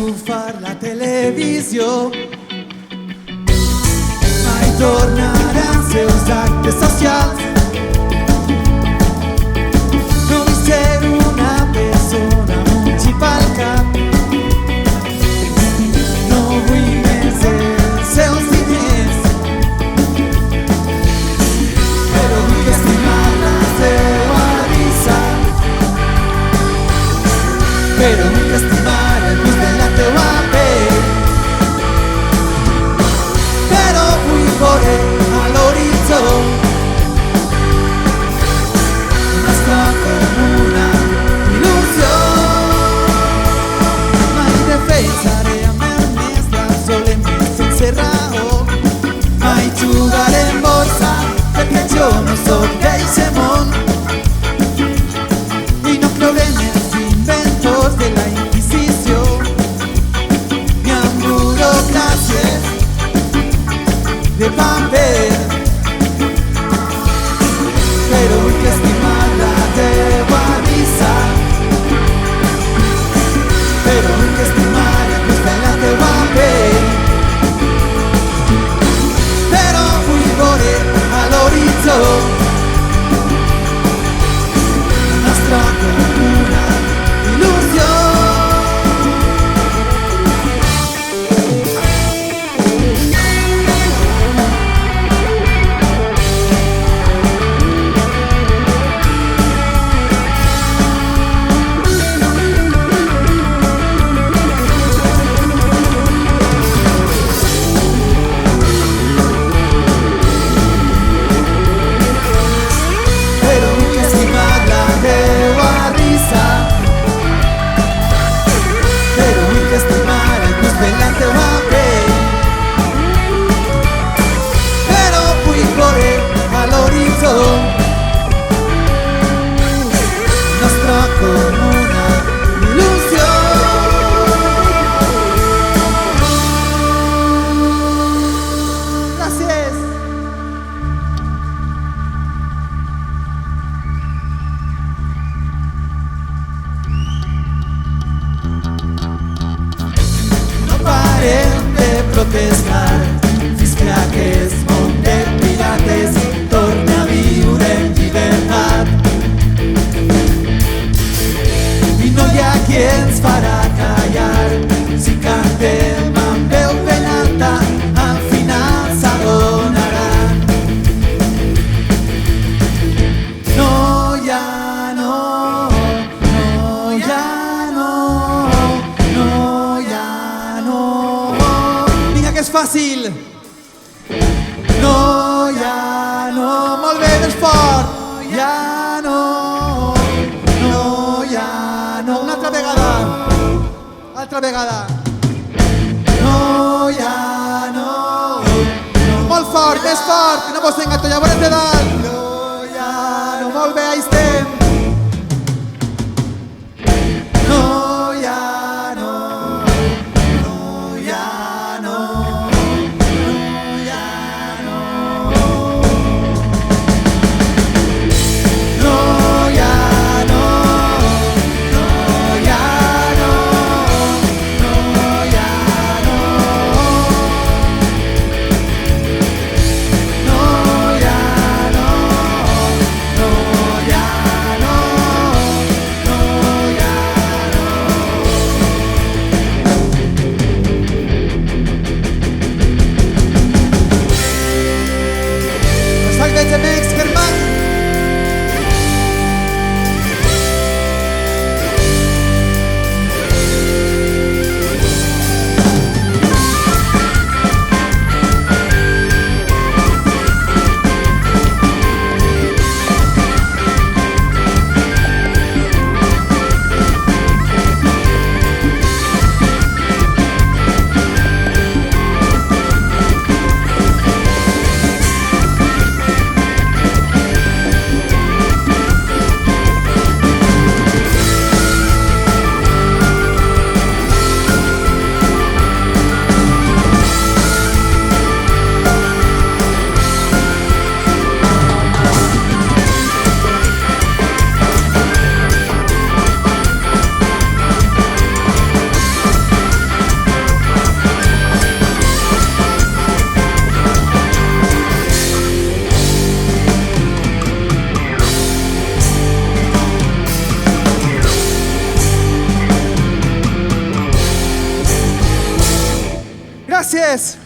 bufar la televisió, mai tornaran seus actes socials. No vull ser una persona municipal cap, no vull més els seus diners, però vull estimar la seva risa, però vull estimar el gust de la teua pell, però vull veure a l'horitzó nostra com una il·lusió. Mai defensaré amb el més gran solemne sense raó, mai jugaré en borsa perquè jo no soc d'eixe món, i no creuré en els inventors de la Inquisició ni en burocràcies de paper, però vull estimar la teua risa, però vull estimar el gust de la teua pell, però vull veure a l'horitzó nostra com una il·lusió. Però vull estimar la teua risa, però vull estimar el gust de la teua pell, però vull veure a l'horitzó nostra com una il·lusió. Gràcies. No parem de protestar fins que aquest món de pirates torni a viure en llibertat, i no hi ha qui ens farà callar. Si cantem amb veu ben alta, al final s'adonaran. No hi ha no, no hi ha no, no hi ha no. Vinga, que és fàcil. No hi ha no, molt bé, més fort. No hi ha no, no hi ha no. Una altra vegada. Altra vegada. No hi ha no, no. Molt fort, més fort, que no vos engatallarem de dalt. No hi ha no, molt bé, ahí estem. No hi ha no, no hi ha no, no hi ha no. No hi ha no, no hi ha no, no hi ha no. No hi ha Gracias.